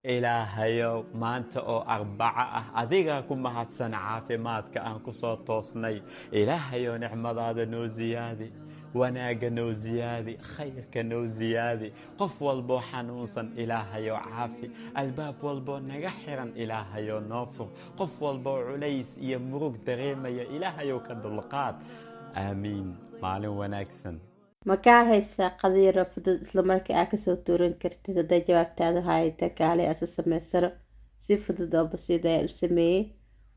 ilaahayow maanta oo arbaca ah adigaa ku mahadsan caafimaadka aan ku soo toosnay ilaahayow nicmadaada noo siyaadi wanaagga noo siyaadi khayrka noo siyaadi qof walboo xanuunsan ilaahayow caafi albaab walboo naga xiran ilaahayow noo fur qof walboo culays iyo murug dareemaya ilaahayow ka dulqaad aamiin maalin wanaagsan ma kaa haysaa qadiiro fudud islamarkii aa kasoo tuuran kartid hadday jawaabtaadu hayta kaale ase samaysano si fudud oo basiid ayaa u sameeyey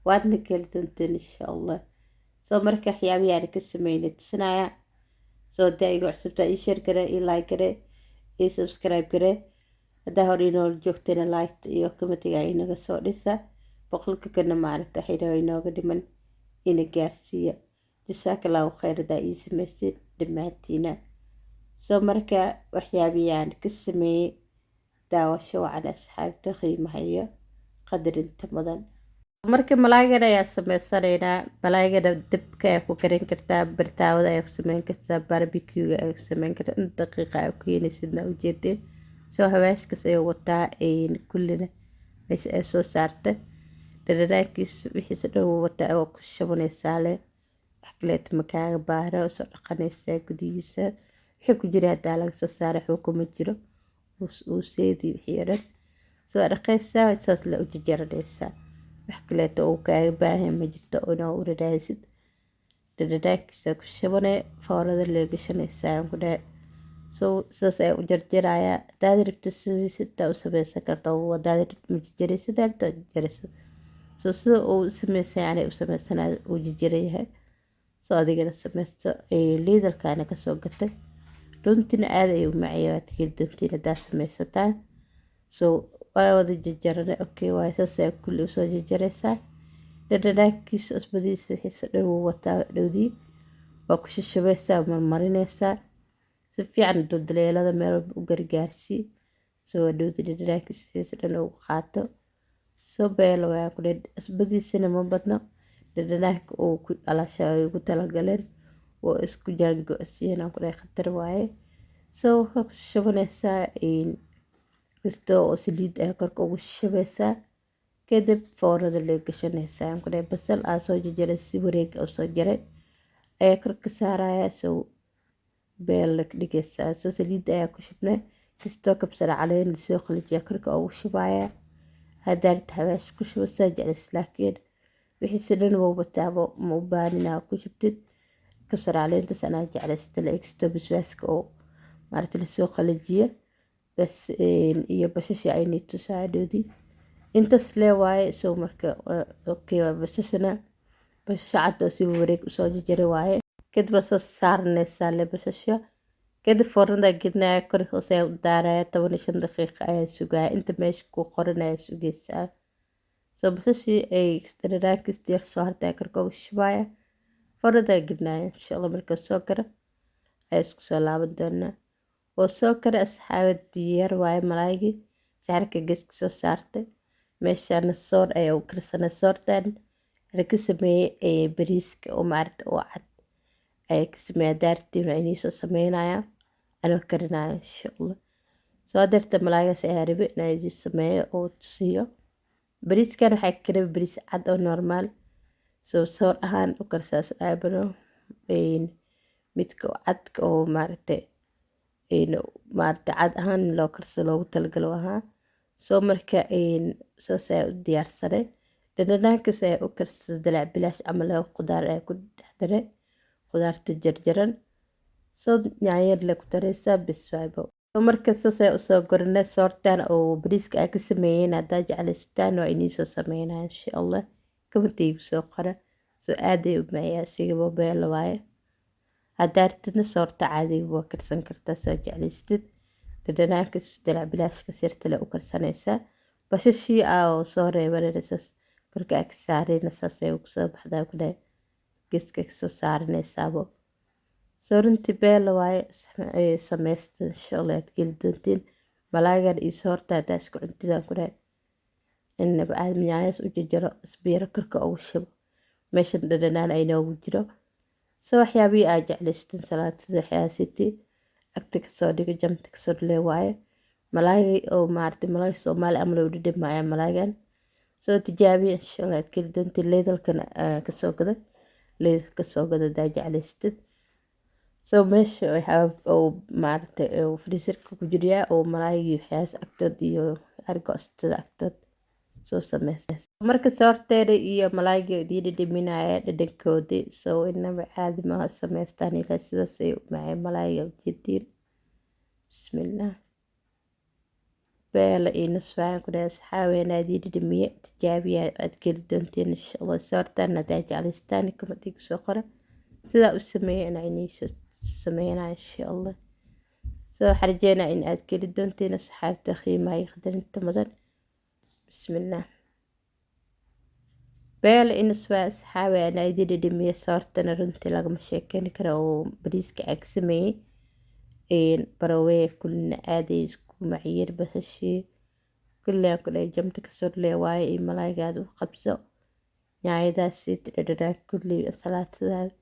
waadna keli doonteen insha allah soo marka waxyaabahayaan ka sameynay tusinaya soo daa igu cusubtaa ii share gare ii like gare ii subscribe gare haddaa hor inoola joogtayna liketa iyo commentiga inaga soo dhisa boqolka kana maaragta waxay inooga dhiman ina gaarsiiya jasaakallaahu khayr haddaa ii samaysid dhammaantiina soo marka waxyaabiyaan ka sameeyey daawasho wacan asxaabta qiimaha iyo qadarinta mudan marka malaaygan ayaa sameysanaynaa malaygana dabka ayaa ku karin kartaa bartaawada ayaa ku sameyn kartaa barbecuega ayaa ku sameyn kartaa in daqiiqa ayaa ku keenaysidna ujeedeen soo hawaashkaas ayuu wataa kullina meesha ay soo saarta dharanaankiis wixiisa dhan wataa oo ku shabanaysaa leh wax kaleeta makaaga baara soo dhaqanaysaa gudihiisa wixii ku jira haddaa laga soo saara waxba kuma jiro uu seedii wixii dhan soo dhaqaysaa saas la u jajaranaysaa wax kaleeta uu kaaga baahan ma jirto inaa u radaasid dhadhanaankiisa ku shabanay foorada lee gashanaysaa ku dhahay soo sidaas ayaa u jarjarayaa hadaad rabto sidiisa intaa u sameysan karta hadaad rabto ma jajaraysid halta jajarayso soo sida uu sameysay anay u sameysanaa uu jajarayahay soo adigana sameysto liidalkaana kasoo gatay runtina aada ay u macaya waad heli doontiin haddaa sameysataan soo waa wada jajarana okay waay saas ayaa kulli usoo jajaraysaa dhadhanaankiisa cusbadiisa wixiisa dhan wuu wataa dhowdii waa ku shashabaysaa marmarinaysaa si fiican duldaleelada meel walba u gargaarsii soo waa dhowdii dhadhanaankiisa wixiisa dhan ugu qaato soo beelo wayaan ku dhe cusbadiisana ma badno dhadhanaanka uu ku dhalasha ay ugu talagaleen oo isku jaango-siiyeen aan ku dhahay khatar waaye soo waxaa ku shabanaysaa kasta oo saliid ah korka ugu shabaysaa kadib foorada lee gashanaysaa aan ku dhahay basal aa soo jajaray si wareega u soo jaray ayaa korka saarayaa soo beel la dhigaysaa soo saliid ayaa ku shubnay kastoo kabsara caleen lasoo qalajiya korka ugu shubayaa haddaa rita hawaash ku shubo saa jeclays laakiin wixiise dhan waa wataabo ma u baaninaa ku shubtid kabsar caleentas anaa jeclaysta la egsto biswaaska oo maaragta lasoo qalajiya bas iyo basasha aynay tusaa dhoodii intaas lee waaye soo marka okay waa basashana basasha cad oo si wareeg usoo jajari waaye kadib waa soo saaranaysaa le basasha kadib foornada gelinaya kor hoose ayaa u daaraya 15 daqiiqa ayaa sugaya inta meesha ku qoran ayaa sugaysaa soo basashii ay dhadhanaankiis diyaar soo hartay korka ugu shubaya foornada gelinaya insha allah marka soo kara ayaa isku soo laaban doonaa oo soo kara asxaabad diyaar waaye malaygii saxarka geeska soo saartay meeshana soor ayaa u karsanay soortan waxaa ka sameeyey bariiska oo maaragta oo cad ayaa ka sameeya daartiin waa inii soo sameynaya anoo karinaya insha allah soo darta malaygaas ayaa rabe inaa idin sameeyo oo tusiyo bariiskan waxaa ka rabay bariis cad oo normaal soo soor ahaan u karsaas dhaabano midka cadka oo maaragta cad ahaan loo karsa loogu talagalo ahaa soo marka saas ayaa u diyaarsanay dhadhanaankaas ayaa u karsas dalac bilaash ama laba qudaar ayaa ku dhex daray qudaarta jarjaran soo nyaanyar le ku daraysaa biswaabo soo marka saas ayaa usoo goranay soortan oo bariiska aa ka sameeyeen haddaa jeclaystaan waa inii soo sameynaya insha allah kamataygu soo qora soo aaday u mayaa sigaba beelo waaye haddaa ratidna soorta caadiga waa karsan kartaa soo jeclaystid dhadhanaankaas dalac bilaashka sirtale u karsanaysaa bashashii oo soo reebanaysaas korka aa ka saarayna saas ay ugu soo baxdaa ku dhahay geeska kasoo saaranaysaabo soo runtii beelo waaye samaysta insha allah aad geli doontiin malaagan iyo soorta haddaa isku cuntidaan ku dhahay inaba aad minyaayas u jajaro isbiiro korka ugu shubo meeshan dhadhanaan ay noogu jiro soo waxyaabihii aa jeclaysteen salaatada waxyaasiti agta kasoo dhigo jamta kasoo dhile waaye malaay oo maaragtay malaay Soomaali ama loo dhadhamaya malaagan soo tijaabiya insha Allah aad keli doontiin leedalkan kasoo gada leedalka kasoo gada daa jeclaystid soo meesha waxaa oo maaragtay oo freezerka ku jira oo malaayga waxyaas agtood iyo argostada agtood soo sameysay marka soorteeda iyo malaayga idii dhadhaminaya dhadhankoodii soo inaba caadi ma sameystaan ilaa sidaas ay u macay malaayga ujeediin bismillah beela ina soo ku dhaas xaweena idii dhadhamiye tijaabiya aad keli doontiin insha Allah soortaan hadaa jeclaystaan kuma dhig soo qora sidaa u sameeyana inay sameeyana insha Allah soo xarjeena in aad keli doontiin asxaabta qiimaha qadarinta mudan bismillah beela ina soo asxaabana idii dhadhamiye soortana runtii lagama sheekeyn karo oo bariiska ag sameeyay barawee kulna aaday isku maciyir basashii kullaan ku dhahay jamta kasoo leewaayo iyo malaaygaada u qabso nyaayadaas siita dhadhanaa kulli salaatadaada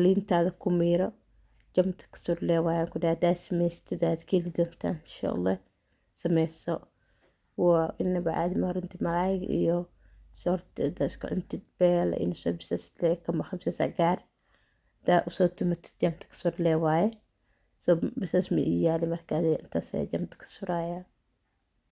liintaada ku miiro jamta kasoo leewaayo ku dhahay hadaa samaystid aad keli doontaan insha Allah sameyso waa inaba caadi ma runtii malaayga iyo soortada isku cuntid beela ina soo bisas lee kama khamsasa gaar daa usoo tumatid jamta kasoo leewaayo soo bisas ma iyaali markaad intaas jamta ka suraya